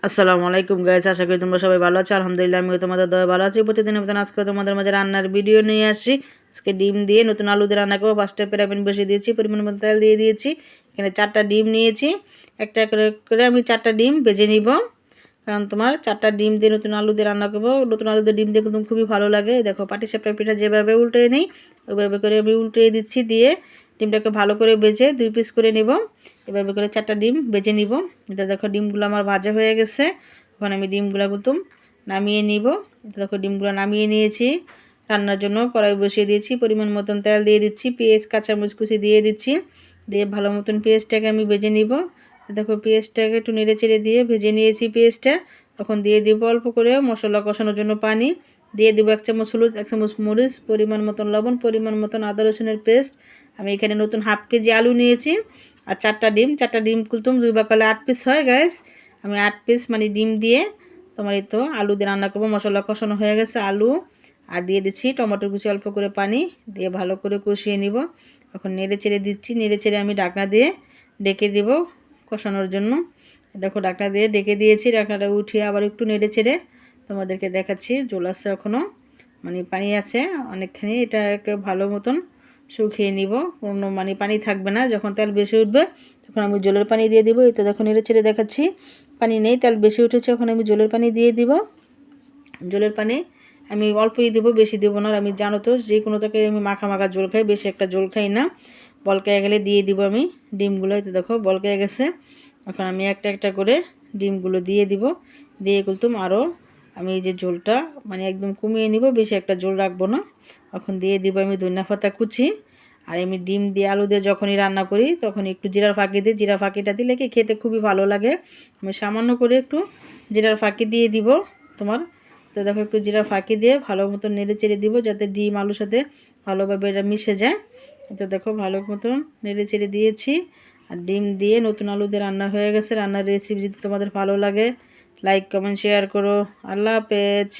আসসালামু আলাইকুম গাইস, আশা করি তোমরা সবাই ভালো আছো। আলহামদুলিল্লাহ আমিও তোমাদের দয়া ভালো আছি। প্রতিদিনের মতন আজকে তোমাদের মাঝে রান্নার ভিডিও নিয়ে আসি। আজকে ডিম দিয়ে নতুন আলু দিয়ে রান্না করবো। ফার্স্টে প্যারাফিন বসিয়ে দিয়েছি, পরিমাণ মতো তেল দিয়ে দিয়েছি। এখানে 4টা ডিম নিয়েছি। একটা করে আমি 4টা ডিম ভেজে নিব, কারণ তোমার 4টা ডিম দিয়ে নতুন আলু দিয়ে রান্না করবো। নতুন আলু দিয়ে ডিম দিয়ে কিন্তু খুবই ভালো লাগে। দেখো পাটিসাপটা পিঠা যেভাবে উল্টে নিই ওইভাবে করে আমি উল্টে দিচ্ছি, দিয়ে ডিমটাকে ভালো করে ভেজে 2 পিস করে নিব। এভাবে করে 4টা ডিম ভেজে নিব। এটা দেখো ডিমগুলো আমার ভাজা হয়ে গেছে। এখন আমি ডিমগুলো কিন্তু নামিয়ে নিব। এটা দেখো ডিমগুলো নামিয়ে নিয়েছি। রান্নার জন্য কড়াই বসিয়ে দিয়েছি, পরিমাণ মতন তেল দিয়ে দিচ্ছি, পেঁয়াজ কাঁচামরিচ কুচি দিয়ে দিচ্ছি। দিয়ে ভালো মতন পেঁয়াজটাকে আমি ভেজে নিব। দেখো পেঁয়াজটাকে একটু নেড়ে চেড়ে দিয়ে ভেজে নিয়েছি পেঁয়াজটা। তখন দিয়ে দিব অল্প করে মশলা কষানোর জন্য পানি। দিয়ে দিব 1 চামচ হলুদ, 1 চামচ মরিচ, পরিমাণ মতন লবণ, পরিমাণ মতন আদা রসুনের পেস্ট। আমি এখানে নতুন হাফ কেজি আলু নিয়েছি আর 4টা ডিম। 4টা ডিম কুলতুম 2 ভাগ করলে 8 পিস হয় গাইস। আমি 8 পিস মানে ডিম দিয়ে তোমার এই তো আলু দিয়ে রান্না করবো। মশলা কষানো হয়ে গেছে, আলু আর দিয়ে দিচ্ছি টমেটো কুচি, অল্প করে পানি দিয়ে ভালো করে কষিয়ে নিব। এখন নেড়ে চেড়ে দিচ্ছি, নেড়ে চেড়ে আমি ঢাকনা দিয়ে ডেকে দিব কষানোর জন্য। দেখো ঢাকনা দিয়ে ডেকে দিয়েছি, ঢাকনাটা উঠিয়ে আবার একটু নেড়ে চেড়ে তোমাদেরকে দেখাচ্ছি। জল আছে এখনও, মানে পানি আছে অনেকখানি। এটাকে ভালো মতন শুকিয়ে নিব, কোনো মানে পানি থাকবে না। যখন তেল বেশি উঠবে তখন আমি জলের পানি দিয়ে দিব। এই তো দেখো নেড়ে চেড়ে দেখাচ্ছি, পানি নেই, তেল বেশি উঠেছে। এখন আমি জলের পানি দিয়ে দিব। জলের পানি আমি অল্পই দেবো, বেশি দেবো না। আমি জানো তো যে কোনো তরকারি আমি মাখা মাখা জল খাই, বেশি একটা জল খাই না। বলকায় গেলে দিয়ে দিব আমি ডিমগুলো। তো দেখো বলকায় গেছে। এখন আমি একটা একটা করে ডিমগুলো দিয়ে দিব। দিয়ে কিন্তু আরও আমি এই যে ঝোলটা মানে একদম কমিয়ে নিব, বেশি একটা ঝোল রাখবো না। এখন দিয়ে দিব আমি ধনিয়া পাতা কুচি। আর আমি ডিম দিয়ে আলু দিয়ে যখনই রান্না করি তখন একটু জিরার ফাঁকি দিই। জিরা ফাঁকিটা দিলে কি খেতে খুবই ভালো লাগে। আমি সামান্য করে একটু জিরার ফাঁকি দিয়ে দিব তোমার। তো দেখো একটু জিরা ফাঁকি দিয়ে ভালো মতন নেড়ে চেড়ে দিব, যাতে ডিম আলুর সাথে ভালোভাবে এটা মিশে যায়। তো দেখো ভালো মতন নেড়ে চেড়ে দিয়েছি। আর ডিম দিয়ে নতুন আলু দিয়ে রান্না হয়ে গেছে। রান্নার রেসিপি যদি তোমাদের ভালো লাগে লাইক কমেন্ট শেয়ার করো। আল্লাহ হাফেজ।